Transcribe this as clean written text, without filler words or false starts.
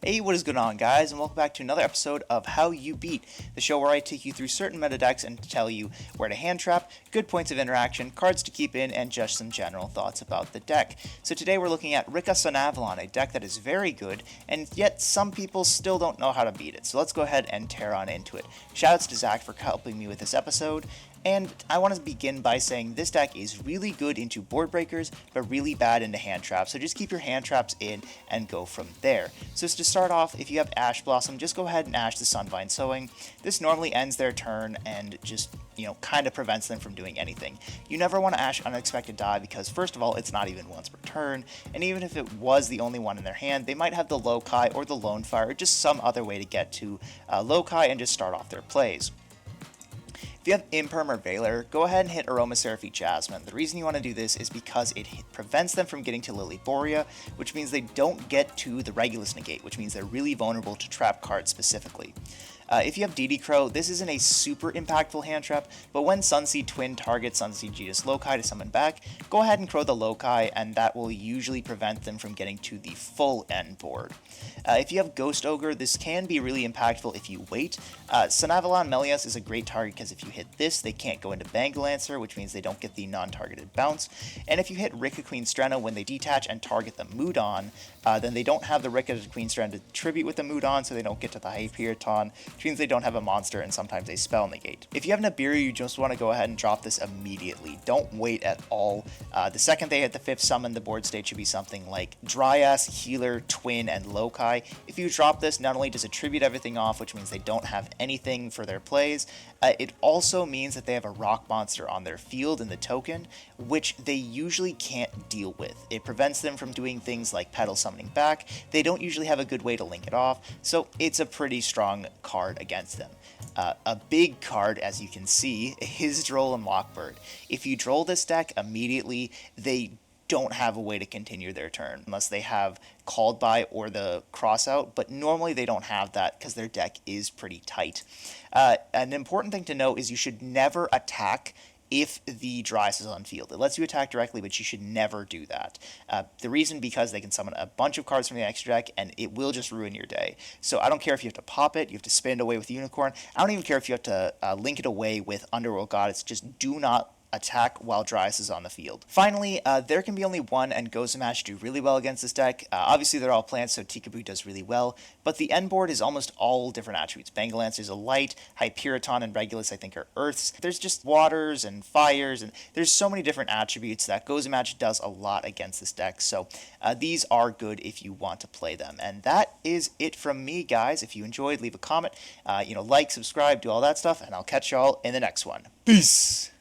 Hey, what is going on, guys, and welcome back to another episode of How You Beat, the show where I take you through certain meta decks and tell you where to hand trap, good points of interaction, cards to keep in, and just some general thoughts about the deck. So today we're looking at Rikka Sunavalon, a deck that is very good, and yet some people still don't know how to beat it. So let's go ahead and tear on into it. Shoutouts to Zach for helping me with this episode. And I want to begin by saying this deck is really good into board breakers, but really bad into hand traps, so just keep your hand traps in and go from there. So to start off, if you have Ash Blossom, just go ahead and Ash the Sunvine Sowing. This normally ends their turn and just, kind of prevents them from doing anything. You never want to Ash Unexpected Die because, first of all, it's not even once per turn, and even if it was the only one in their hand, they might have the Lokai or the Lone Fire, or just some other way to get to Lokai and just start off their plays. If you have Imperm or Veiler, go ahead and hit Aromaseraphy Jasmine. The reason you want to do this is because it prevents them from getting to Lily Borea, which means they don't get to the Regulus Negate, which means they're really vulnerable to trap cards specifically. If you have DD Crow, this isn't a super impactful hand trap, but when Sunseed Twin targets Sunseed Getus Lokai to summon back, go ahead and Crow the Lokai, and that will usually prevent them from getting to the full end board. If you have Ghost Ogre, this can be really impactful if you wait. Sunavalon Melias is a great target because if you hit this, they can't go into Bangalancer, which means they don't get the non-targeted bounce. And if you hit Rikka Queen Strenna when they detach and target the Mudon, then they don't have the Rikka Queen Strenna to tribute with the Mudon, so they don't get to the Hyperiton, which means they don't have a monster and sometimes a spell negate. If you have Nibiru, you just want to go ahead and drop this immediately. Don't wait at all. The second they hit the 5th summon, the board state should be something like Dryas, Healer, Twin, and Lokai. If you drop this, not only does it tribute everything off, which means they don't have anything for their plays, it also means that they have a rock monster on their field in the token, which they usually can't deal with. It prevents them from doing things like Petal summoning back. They don't usually have a good way to link it off, so it's a pretty strong card against them. A big card, as you can see, is Droll and Lockbird. If you Droll this deck immediately, they don't have a way to continue their turn unless they have Called By or the Crossout, but normally they don't have that because their deck is pretty tight. An important thing to note is you should never attack if the Dryas is on field. It lets you attack directly, but you should never do that. The reason because they can summon a bunch of cards from the extra deck, and it will just ruin your day. So I don't care if you have to pop it, you have to spin it away with Unicorn. I don't even care if you have to link it away with Underworld Goddess. Just do not attack while Dryas is on the field. Finally, there can be only one, and Gozamash do really well against this deck. Obviously, they're all plants, so Tikaboo does really well, but the end board is almost all different attributes. Bangalancer is a light, Hyperiton and Regulus, I think, are earths. There's just waters and fires, and there's so many different attributes that Gozamash does a lot against this deck, so these are good if you want to play them. And that is it from me, guys. If you enjoyed, leave a comment, like, subscribe, do all that stuff, and I'll catch y'all in the next one. Peace!